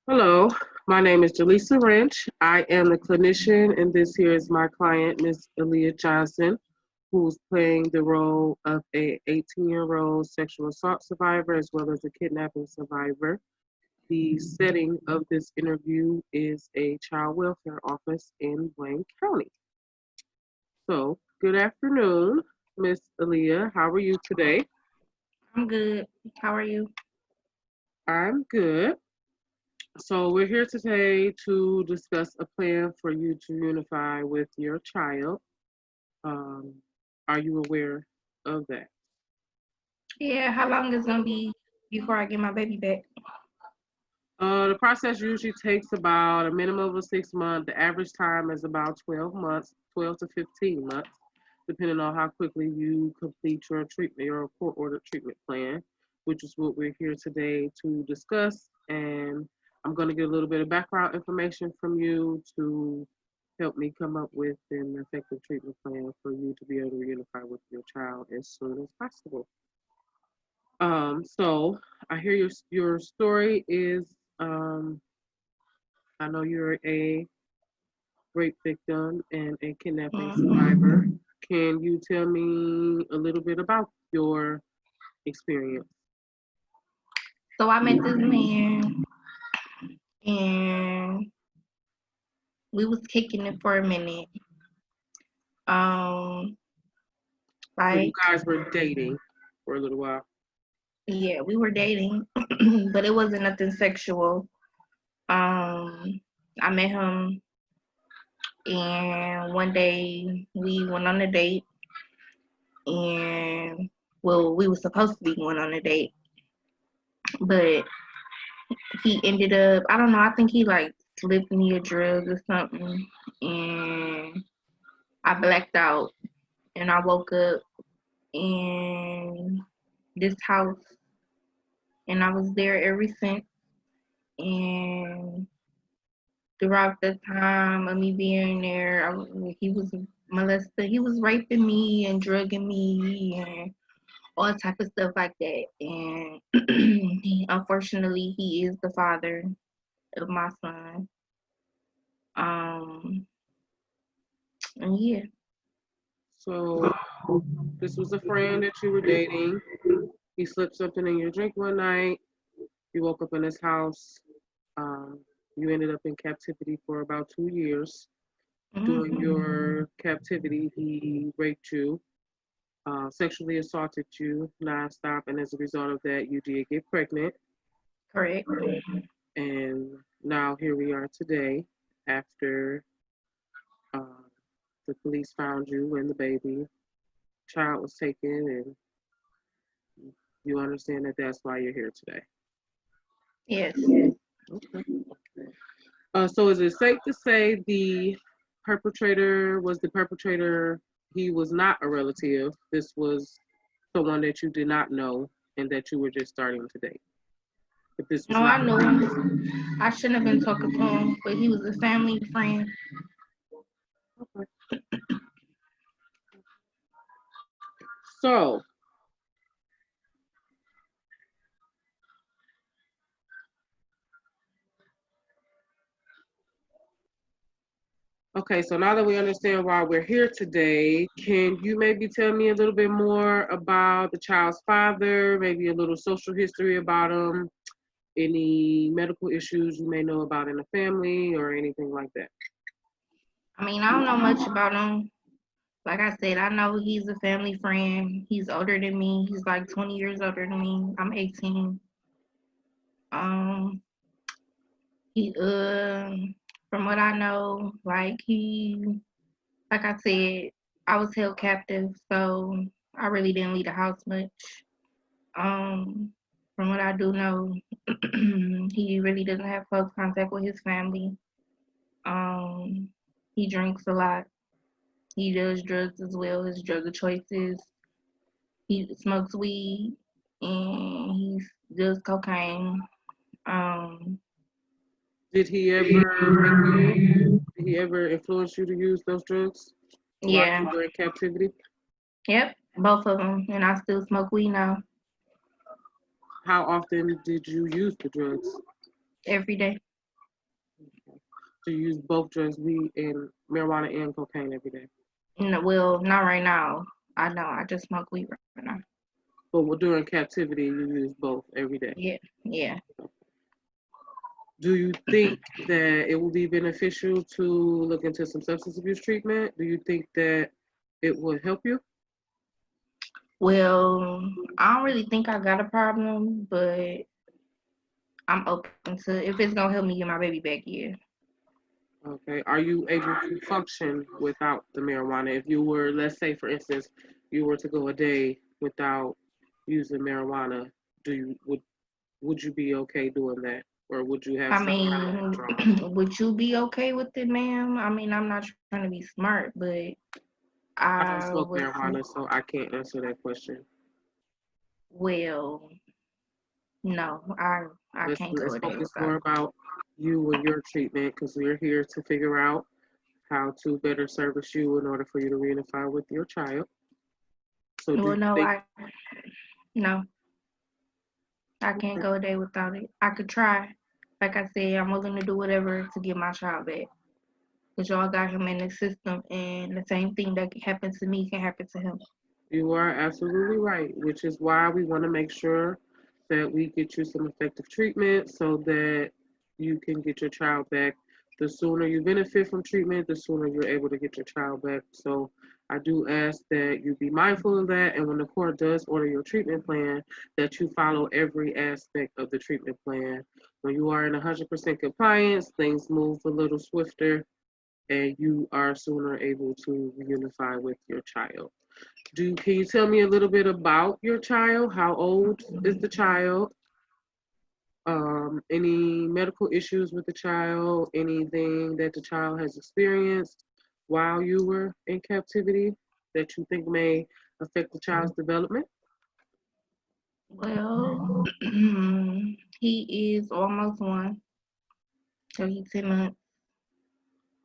Hello, my name is Jaleesa Wrench. I am a clinician, and this here is my client, Miss Aaliyah Johnson, who's playing the role of a 18-year-old sexual assault survivor as well as a kidnapping survivor. The setting of this interview is a child welfare office in Wayne County. So, good afternoon, Miss Aaliyah. How are you today? I'm good. How are you? I'm good. So we're here today to discuss a plan for you to unify with your child. Um, are you aware of that? Yeah, how long is it gonna be before I get my baby back? The process usually takes about a minimum of 6 months. The average time is about 12 months, 12 to 15 months, depending on how quickly you complete your treatment, your court ordered treatment plan, which is what we're here today to discuss. And I'm going to get a little bit of background information from you to help me come up with an effective treatment plan for you to be able to reunify with your child as soon as possible. So I hear your story is I know you're a rape victim and a kidnapping Mhm. survivor. Can you tell me a little bit about your experience? So I met this man and we was kicking it for a minute. Um, So you like guys were dating for a little while. yeah, we were dating, but it wasn't nothing sexual. Um, I met him and one day we went on a date and well, we were supposed to be going on a date, but he ended up, I don't know, I think he like slipped me a drug or something and I blacked out and I woke up in this house and I was there ever since. And throughout the time of me being there, he was molesting, he was raping me and drugging me and all type of stuff like that. And unfortunately, he is the father of my son. Um, and yeah. So this was a friend that you were dating. He slipped something in your drink one night. You woke up in his house. Um, you ended up in captivity for about 2 years. During Mhm. your captivity, he raped you, sexually assaulted you nonstop, and as a result of that, you did get pregnant. Correct. And now here we are today, after uh, the police found you and the baby. Child was taken, and you understand that that's why you're here today. Yes. Okay. So is it safe to say the perpetrator? He was not a relative. This was someone that you did not know and that you were just starting to date. But this was No, not I knew him. I shouldn't have been talking to him, but he was a family friend. okay. So okay, so now that we understand why we're here today, can you maybe tell me a little bit more about the child's father, maybe a little social history about him, any medical issues you may know about in the family, or anything like that? I mean, I don't know much about him. Like I said, I know he's a family friend. He's older than me. He's like 20 years older than me. I'm 18. Um, he from what I know, like I said, I was held captive, so I really didn't leave the house much. Um, from what I do know, he really doesn't have close contact with his family. Um, he drinks a lot. He does drugs as well. His drug of choices. He smokes weed and he does cocaine. Um, Did he ever make you? Did he ever influence you to use those drugs while yeah, you were in captivity? yep, both of them. And I still smoke weed now How often did you use the drugs? every day. Do you use both drugs, weed and marijuana and cocaine every day? No, well, not right now. I know. I just smoke weed right now. But during captivity, you use both every day. Yeah, yeah. Do you think that it will be beneficial to look into some substance abuse treatment? Do you think that it would help you? Well, I don't really think I got a problem, but I'm open to if it's gonna help me get my baby back. Yeah. Okay. Are you able to function without the marijuana? If you were, let's say, for instance, you were to go a day without using marijuana, do you would you be okay doing that, or would you have I some kind of mean, withdrawal? would you be okay with it, ma'am? I mean, I'm not trying to be smart, but I don't I smoke would. marijuana, so I can't answer that question. Well, no, I can't go Let's a day focus without more it. about you and your treatment because we're here to figure out how to better service you in order for you to reunify with your child. So do Well, you no, think no, I can't okay, go a day without it. I could try. Like I said, I'm willing to do whatever to get my child back. Cause y'all got him in the system, and the same thing that can happen to me can happen to him. you are absolutely right, which is why we want to make sure that we get you some effective treatment so that you can get your child back. The sooner you benefit from treatment, the sooner you're able to get your child back. So I do ask that you be mindful of that. And when the court does order your treatment plan, that you follow every aspect of the treatment plan. When you are in 100% compliance, things move a little swifter and you are sooner able to reunify with your child. Can you tell me a little bit about your child? How old is the child? Any medical issues with the child? Anything that the child has experienced while you were in captivity that you think may affect the child's development? Well, he is almost one, so he's 10 months.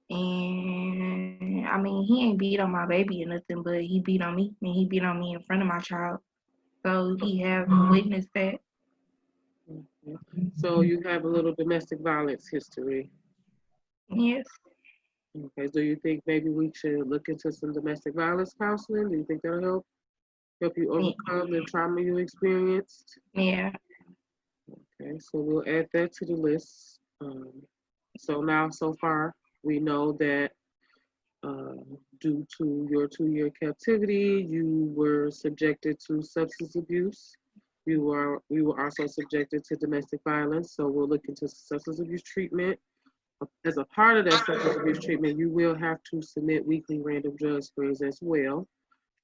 And I mean, he ain't beat on my baby or nothing, but he beat on me, and he beat on me in front of my child. So he have witnessed that. Okay. So you have a little domestic violence history. Yes, Okay, do you think maybe we should look into some domestic violence counseling? Do you think that'll help you overcome the trauma you experienced? yeah. Okay, so we'll add that to the list. So now, so far, we know that uh, due to your 2 year captivity, you were subjected to substance abuse. We were also subjected to domestic violence. So we'll look into substance abuse treatment. As a part of that substance abuse treatment, you will have to submit weekly random drug screens as well.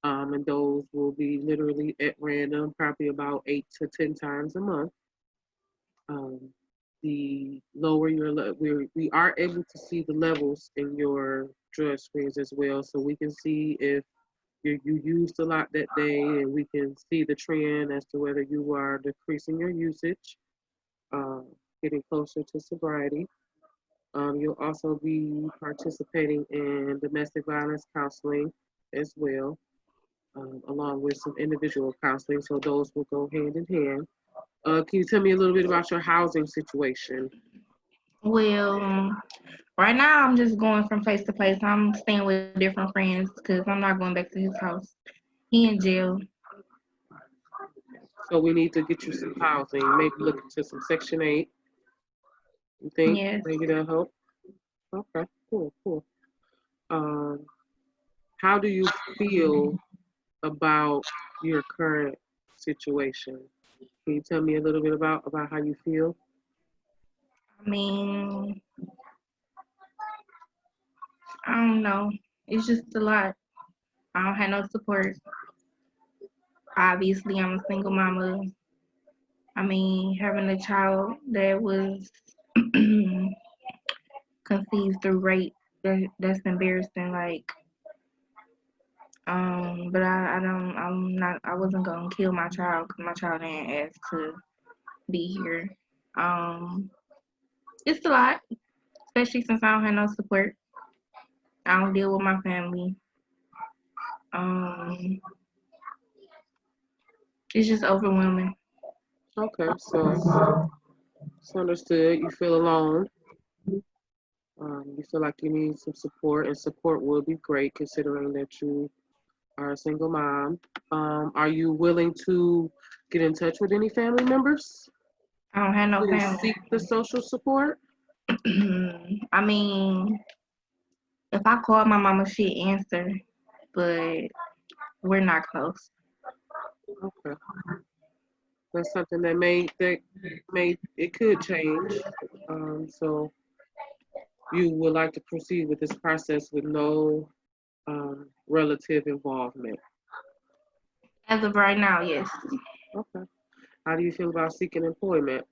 And those will be literally at random, probably about 8 to 10 times a month. Um, the lower we are able to see the levels in your drug screens as well, so we can see if you used a lot that day, and we can see the trend as to whether you are decreasing your usage, uh, getting closer to sobriety. You'll also be participating in domestic violence counseling as well, along with some individual counseling, so those will go hand in hand. Can you tell me a little bit about your housing situation? Well, right now I'm just going from place to place. I'm staying with different friends because I'm not going back to his house. He in jail. So we need to get you some housing, maybe look into some Section 8. You think Yes. maybe that'll help? Okay, cool, cool. Um, how do you feel about your current situation? Can you tell me a little bit about how you feel? I mean, I don't know. It's just a lot. I don't have no support. Obviously, I'm a single mama. I mean, having a child that was conceived through rape, that's embarrassing. Like, but I wasn't gonna kill my child because my child didn't ask to be here. Um, it's a lot, especially since I don't have no support. I don't deal with my family. Um, it's just overwhelming. Okay, so it's understood. You feel alone. You feel like you need some support, and support will be great considering that you are a single mom. Are you willing to get in touch with any family members I don't have no to family. seek the social support? I mean, if I call my mama, she answer, but we're not close. Okay, that's something that may it could change. So you would like to proceed with this process with no relative involvement. As of right now, yes. Okay. How do you feel about seeking employment?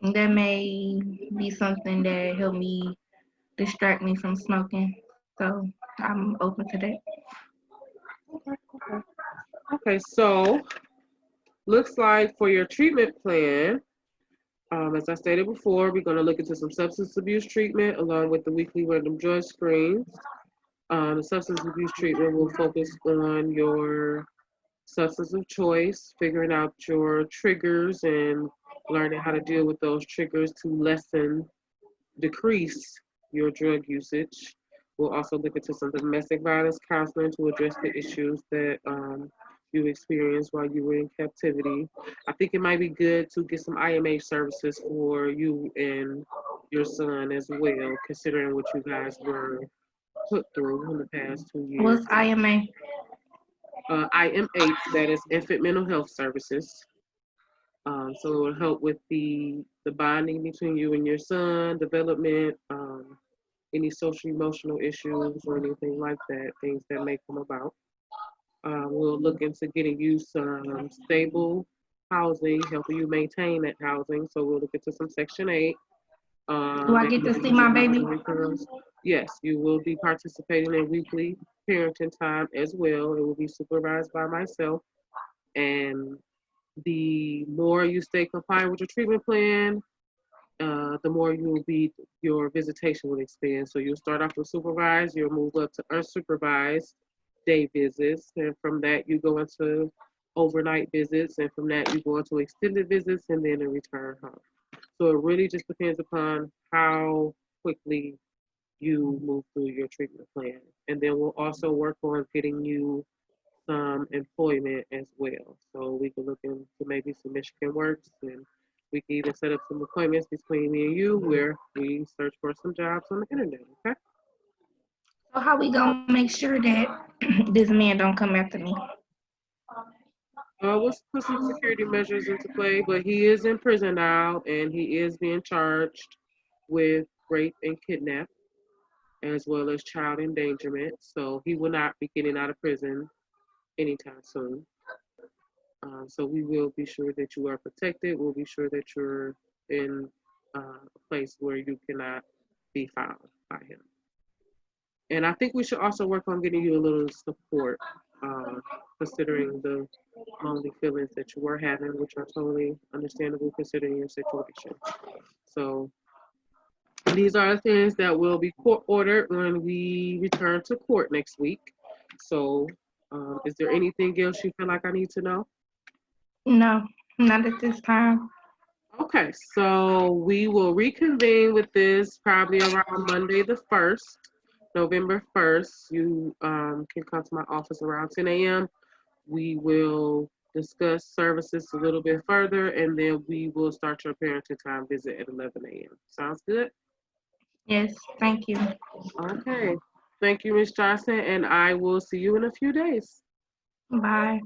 That may be something that help me distract me from smoking. So I'm open to that. Okay. Okay. Okay. So looks like for your treatment plan, as I stated before, we're going to look into some substance abuse treatment along with the weekly random drug screens. The substance abuse treatment will focus on your substance of choice, figuring out your triggers and learning how to deal with those triggers to decrease your drug usage. We'll also look into some domestic violence counseling to address the issues that you experienced while you were in captivity. I think it might be good to get some IMH services for you and your son as well, considering what you guys were put through in the past 2 years. What's IMA? IMH, that is Infant Mental Health Services. So it will help with the bonding between you and your son, development, any social emotional issues or anything like that, things that may come about. We'll look into getting you some stable housing, helping you maintain that housing. So we'll look into some Section 8. Do I Maybe get to looking see into my baby? housing referrals. Yes, you will be participating in weekly parenting time as well. It will be supervised by myself. And the more you stay compliant with your treatment plan, the more your visitation will expand. So you'll start off with supervised, you'll move up to unsupervised day visits, and from that you go into overnight visits, and from that you go into extended visits, and then a return home. So it really just depends upon how quickly you move through your treatment plan. And then we'll also work on getting you some employment as well. So we can look into maybe some Michigan Works, and we can even set up some appointments between me and you where we search for some jobs on the internet. Okay. So how we gonna make sure that this man don't come after me? We'll put some security measures into play, but he is in prison now, and he is being charged with rape and kidnap, as well as child endangerment. So he will not be getting out of prison anytime soon. So we will be sure that you are protected. We'll be sure that you're in a place where you cannot be found by him. And I think we should also work on getting you a little support, considering the lonely feelings that you were having, which are totally understandable considering your situation. So these are the things that will be court ordered when we return to court next week. So is there anything else you feel like I need to know? No, not at this time. Okay, so we will reconvene with this probably around Monday the 1st, November 1st. You can come to my office around 10 a.m. We will discuss services a little bit further, and then we will start your parenting time visit at 11 a.m. Sounds good? Yes, thank you. Okay. Thank you, Ms. Johnson, and I will see you in a few days. Bye.